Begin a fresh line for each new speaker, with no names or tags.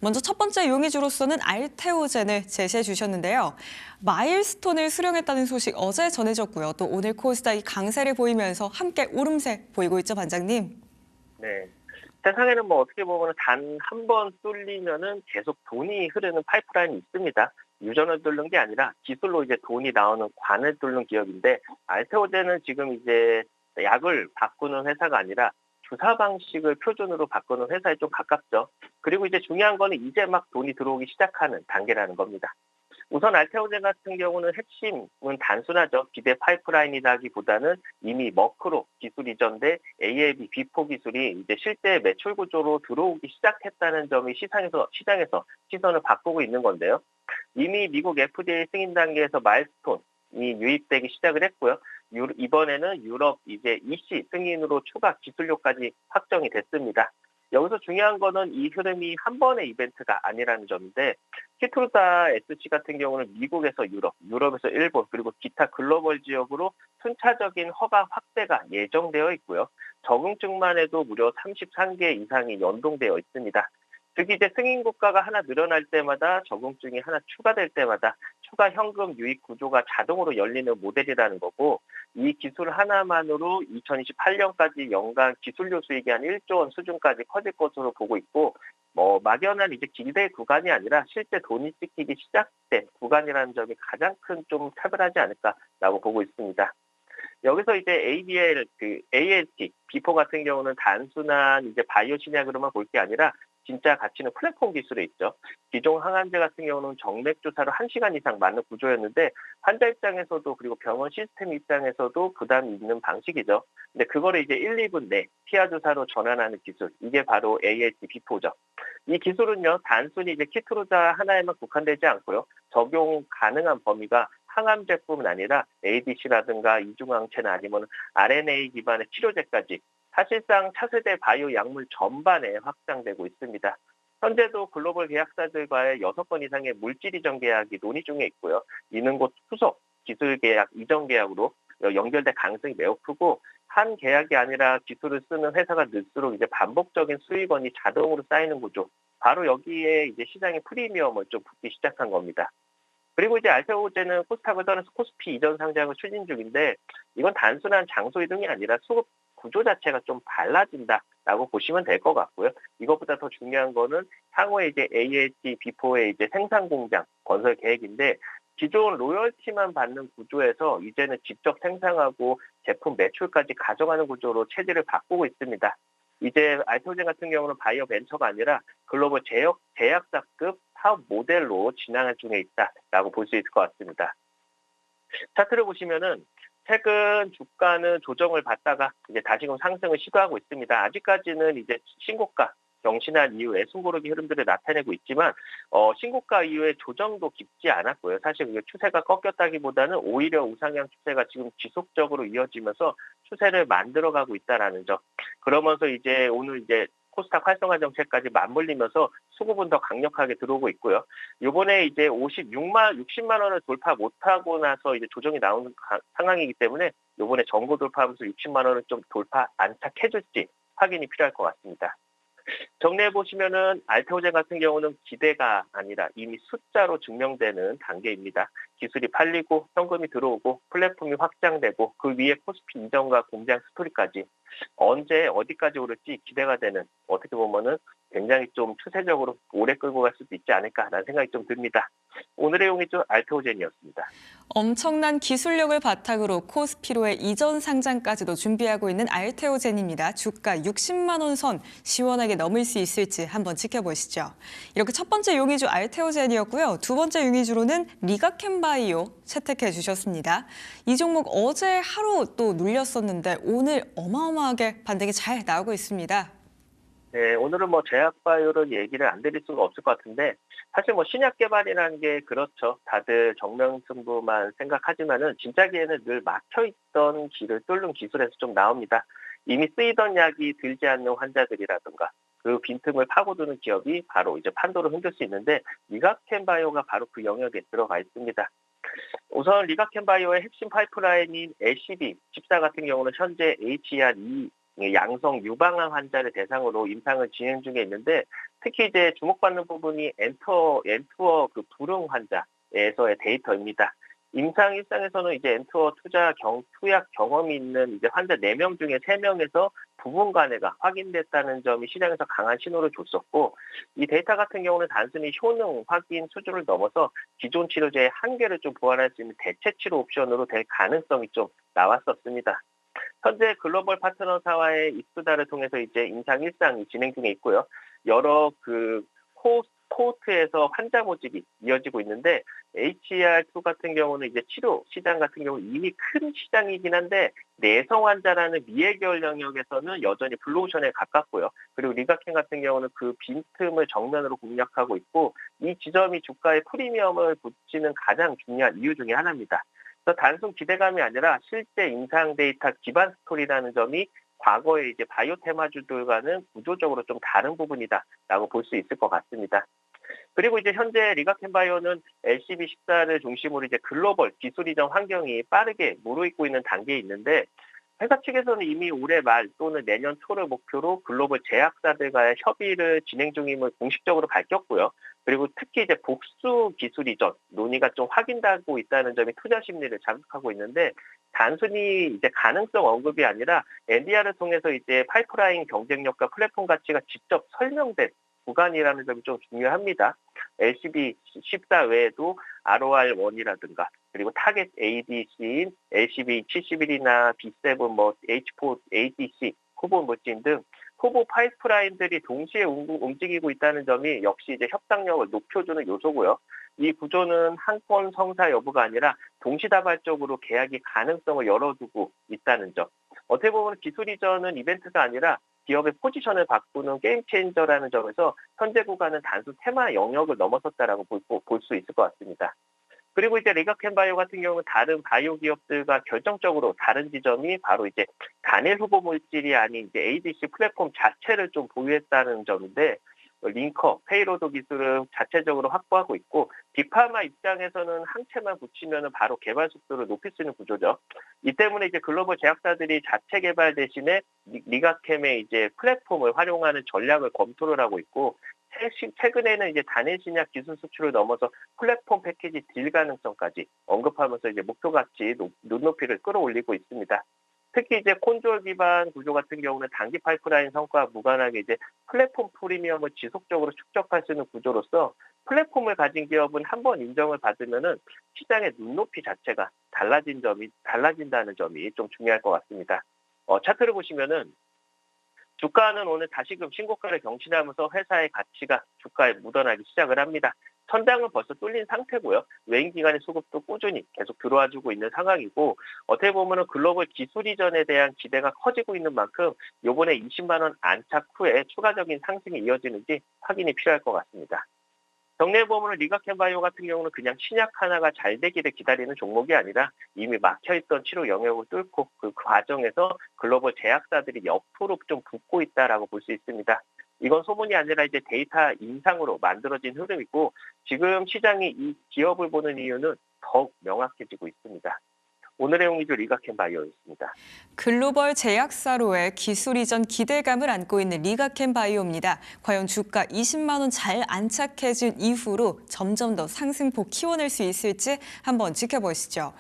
먼저 첫 번째 용의주로서는 알테오젠을 제시해 주셨는데요. 마일스톤을 수령했다는 소식 어제 전해졌고요. 또 오늘 코스닥이 강세를 보이면서 함께 오름세 보이고 있죠, 반장님?
네. 세상에는 뭐 어떻게 보면 단 한 번 뚫리면은 계속 돈이 흐르는 파이프라인이 있습니다. 유전을 뚫는 게 아니라 기술로 이제 돈이 나오는 관을 뚫는 기업인데, 알테오젠은 지금 이제 약을 바꾸는 회사가 아니라 주사 방식을 표준으로 바꾸는 회사에 좀 가깝죠. 그리고 이제 중요한 거는 이제 막 돈이 들어오기 시작하는 단계라는 겁니다. 우선 알테오젠 같은 경우는 핵심은 단순하죠. 기대 파이프라인이라기보다는 이미 머크로 기술 이전돼 ALB 비포 기술이 이제 실제 매출 구조로 들어오기 시작했다는 점이 시장에서 시선을 바꾸고 있는 건데요. 이미 미국 FDA 승인 단계에서 마일스톤이 유입되기 시작을 했고요. 이번에는 유럽 이제 EC 승인으로 추가 기술료까지 확정이 됐습니다. 여기서 중요한 거는 이 흐름이 한 번의 이벤트가 아니라는 점인데, 키트루다 SC 같은 경우는 미국에서 유럽, 유럽에서 일본, 그리고 기타 글로벌 지역으로 순차적인 허가 확대가 예정되어 있고요. 적응증만 해도 무려 33개 이상이 연동되어 있습니다. 즉 이제 승인 국가가 하나 늘어날 때마다, 적응증이 하나 추가될 때마다 추가 현금 유입 구조가 자동으로 열리는 모델이라는 거고, 이 기술 하나만으로 2028년까지 연간 기술료 수익이 한 1조 원 수준까지 커질 것으로 보고 있고, 막연한 이제 기대 구간이 아니라 실제 돈이 찍히기 시작된 구간이라는 점이 가장 큰 좀 차별하지 않을까라고 보고 있습니다. 여기서 이제 ALT, 비포 같은 경우는 단순한 이제 바이오 신약으로만 볼 게 아니라 진짜 가치는 플랫폼 기술에 있죠. 기존 항암제 같은 경우는 정맥 주사로 1시간 이상 맞는 구조였는데, 환자 입장에서도 그리고 병원 시스템 입장에서도 부담이 있는 방식이죠. 근데 그거를 이제 1, 2분 내 피하 주사로 전환하는 기술, 이게 바로 ALT 비포죠. 이 기술은요, 단순히 이제 키트로자 하나에만 국한되지 않고요. 적용 가능한 범위가 항암제뿐만 아니라 ADC라든가 이중항체나 아니면 RNA 기반의 치료제까지 사실상 차세대 바이오 약물 전반에 확장되고 있습니다. 현재도 글로벌 계약사들과의 6건 이상의 물질 이전 계약이 논의 중에 있고요. 이는 곧 후속 기술 계약, 이전 계약으로 연결될 가능성이 매우 크고, 한 계약이 아니라 기술을 쓰는 회사가 늘수록 이제 반복적인 수익원이 자동으로 쌓이는 구조. 바로 여기에 이제 시장의 프리미엄을 좀 붙기 시작한 겁니다. 그리고 이제 알테오젠은 코스닥을 떠나서 코스피 이전 상장을 추진 중인데, 이건 단순한 장소 이동이 아니라 수급 구조 자체가 좀 달라진다라고 보시면 될 것 같고요. 이것보다 더 중요한 거는 향후에 이제 ALT 비포의 이제 생산 공장 건설 계획인데, 기존 로열티만 받는 구조에서 이제는 직접 생산하고 제품 매출까지 가져가는 구조로 체질을 바꾸고 있습니다. 이제 알테오젠 같은 경우는 바이오 벤처가 아니라 글로벌 제약사급 사업 모델로 진행할 중에 있다라고 볼 수 있을 것 같습니다. 차트를 보시면은 최근 주가는 조정을 받다가 이제 다시금 상승을 시도하고 있습니다. 아직까지는 이제 신고가 경신한 이후에 숨고르기 흐름들을 나타내고 있지만, 신고가 이후에 조정도 깊지 않았고요. 사실 이게 추세가 꺾였다기보다는 오히려 우상향 추세가 지금 지속적으로 이어지면서 추세를 만들어가고 있다라는 점. 그러면서 이제 오늘 이제 코스닥 활성화 정책까지 맞물리면서 수급은 더 강력하게 들어오고 있고요. 이번에 이제 60만 원을 돌파 못하고 나서 이제 조정이 나오는 상황이기 때문에, 이번에 전고 돌파하면서 60만 원을 좀 돌파 안착해줄지 확인이 필요할 것 같습니다. 정리해 보시면은 알테오젠 같은 경우는 기대가 아니라 이미 숫자로 증명되는 단계입니다. 기술이 팔리고 현금이 들어오고 플랫폼이 확장되고 그 위에 코스피 이전과 공장 스토리까지 언제 어디까지 오를지 기대가 되는, 어떻게 보면은 굉장히 좀 추세적으로 오래 끌고 갈 수도 있지 않을까라는 생각이 좀 듭니다. 오늘의 용의주 알테오젠이었습니다.
엄청난 기술력을 바탕으로 코스피로의 이전 상장까지도 준비하고 있는 알테오젠입니다. 주가 60만 원 선 시원하게 넘을 수 있을지 한번 지켜보시죠. 이렇게 첫 번째 용의주 알테오젠이었고요. 두 번째 용의주로는 리가켄바이오 채택해 주셨습니다. 이 종목 어제 하루 또 눌렸었는데 오늘 어마어마하게 반등이 잘 나오고 있습니다.
네, 오늘은 제약바이오를 얘기를 안 드릴 수가 없을 것 같은데, 사실 신약 개발이라는 게 그렇죠. 다들 정명승부만 생각하지만은 진짜기에는 늘 막혀있던 길을 뚫는 기술에서 좀 나옵니다. 이미 쓰이던 약이 들지 않는 환자들이라든가 그 빈틈을 파고드는 기업이 바로 이제 판도를 흔들 수 있는데, 리가켄바이오가 바로 그 영역에 들어가 있습니다. 우선 리가켄바이오의 핵심 파이프라인인 LCD14 같은 경우는 현재 HER2 양성 유방암 환자를 대상으로 임상을 진행 중에 있는데 특히 이제 주목받는 부분이 엔투어 그 불응 환자에서의 데이터입니다. 임상 일상에서는 이제 엔투어 투약 경험이 있는 이제 환자 4명 중에 3명에서 부분 간해가 확인됐다는 점이 시장에서 강한 신호를 줬었고, 이 데이터 같은 경우는 단순히 효능 확인 수준을 넘어서 기존 치료제의 한계를 좀 보완할 수 있는 대체 치료 옵션으로 될 가능성이 좀 나왔었습니다. 현재 글로벌 파트너사와의 입수다를 통해서 이제 임상 일상이 진행 중에 있고요. 여러 코호트에서 환자 모집이 이어지고 있는데 HER2 같은 경우는 이제 치료 시장 같은 경우 이미 큰 시장이긴 한데 내성 환자라는 미해결 영역에서는 여전히 블루오션에 가깝고요. 그리고 리가켄 같은 경우는 그 빈틈을 정면으로 공략하고 있고 이 지점이 주가에 프리미엄을 붙이는 가장 중요한 이유 중에 하나입니다. 그래서 단순 기대감이 아니라 실제 임상 데이터 기반 스토리라는 점이 과거의 이제 바이오 테마주들과는 구조적으로 좀 다른 부분이다라고 볼 수 있을 것 같습니다. 그리고 이제 현재 리가켄바이오는 LCB14를 중심으로 이제 글로벌 기술 이전 환경이 빠르게 무르익고 있는 단계에 있는데 회사 측에서는 이미 올해 말 또는 내년 초를 목표로 글로벌 제약사들과의 협의를 진행 중임을 공식적으로 밝혔고요. 그리고 특히 이제 복수 기술 이전 논의가 좀 확인되고 있다는 점이 투자 심리를 자극하고 있는데 단순히 이제 가능성 언급이 아니라 NDR을 통해서 이제 파이프라인 경쟁력과 플랫폼 가치가 직접 설명된 구간이라는 점이 좀 중요합니다. LCB14 외에도 ROR1이라든가 그리고 타겟 ADC인 LCB71이나 B7, H4 ADC, 후보 물진 등 후보 파이프라인들이 동시에 움직이고 있다는 점이 역시 이제 협상력을 높여주는 요소고요. 이 구조는 한 건 성사 여부가 아니라 동시다발적으로 계약이 가능성을 열어두고 있다는 점. 어떻게 보면 기술 이전은 이벤트가 아니라 기업의 포지션을 바꾸는 게임 체인저라는 점에서 현재 구간은 단순 테마 영역을 넘어섰다라고 볼 수 있을 것 같습니다. 그리고 이제 리가켄바이오 같은 경우는 다른 바이오 기업들과 결정적으로 다른 지점이 바로 이제 단일 후보 물질이 아닌 이제 ADC 플랫폼 자체를 좀 보유했다는 점인데 링커, 페이로드 기술을 자체적으로 확보하고 있고 빅파마 입장에서는 항체만 붙이면 바로 개발 속도를 높일 수 있는 구조죠. 이 때문에 이제 글로벌 제약사들이 자체 개발 대신에 리가캠의 이제 플랫폼을 활용하는 전략을 검토를 하고 있고 최근에는 이제 단일 신약 기술 수출을 넘어서 플랫폼 패키지 딜 가능성까지 언급하면서 이제 목표 가치 눈높이를 끌어올리고 있습니다. 특히 이제 콘졸 기반 구조 같은 경우는 단기 파이프라인 성과와 무관하게 이제 플랫폼 프리미엄을 지속적으로 축적할 수 있는 구조로서 플랫폼을 가진 기업은 한번 인정을 받으면은 시장의 눈높이 자체가 달라진다는 점이 좀 중요할 것 같습니다. 차트를 보시면은 주가는 오늘 다시금 신고가를 경신하면서 회사의 가치가 주가에 묻어나기 시작을 합니다. 천장은 벌써 뚫린 상태고요. 외인 기관의 수급도 꾸준히 계속 들어와주고 있는 상황이고 어떻게 보면 글로벌 기술 이전에 대한 기대가 커지고 있는 만큼 이번에 20만 원 안착 후에 추가적인 상승이 이어지는지 확인이 필요할 것 같습니다. 정리해보면 리가켄바이오 같은 경우는 그냥 신약 하나가 잘 되기를 기다리는 종목이 아니라 이미 막혀있던 치료 영역을 뚫고 그 과정에서 글로벌 제약사들이 옆으로 좀 붙고 있다라고 볼 수 있습니다. 이건 소문이 아니라 이제 데이터 인상으로 만들어진 흐름이고 지금 시장이 이 기업을 보는 이유는 더욱 명확해지고 있습니다. 오늘의 용의주 리가켄바이오였습니다.
글로벌 제약사로의 기술 이전 기대감을 안고 있는 리가켄바이오입니다. 과연 주가 20만 원 잘 안착해진 이후로 점점 더 상승폭 키워낼 수 있을지 한번 지켜보시죠.